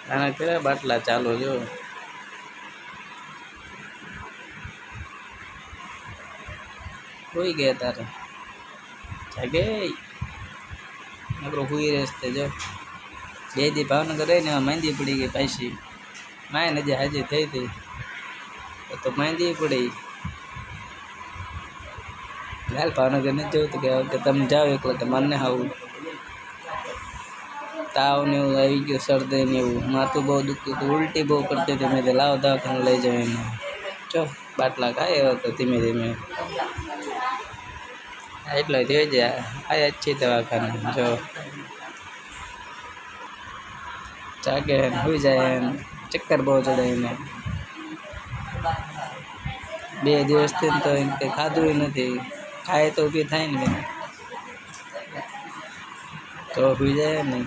આના કેટલા બાટલા ચાલુ જો હોઈ ગયા તારે જાગે નકરો હુઈ રસ્તે જો બે દી ભાવનગર રહીને માંદી પડી ગઈ પાછી માય નજી હાજી થઈ હતી તો માંદી પડી હાલ ભાવનગર નથી જવું તો કે તમે જાઓ એકલા તો મને આવું તાવ ને એવું આવી ગયું શરદી ને એવું માથું બહુ દુખતું હતું ઉલટી બહુ કરતી હતી મેં લાવ દવાખાને લઈ જાવ એને જો બાટલા ખાય એવો તો ધીમે ધીમે એટલો થઈ જાય આયા જ છે દવાખાને જો જાગે સુઈ જાય ચક્કર બહુ ચડે એને 2 દિવસથી તો એમ કંઈ ખાધું નથી ખાય તો ઊભી થાય ને તો સુઈ જાય ને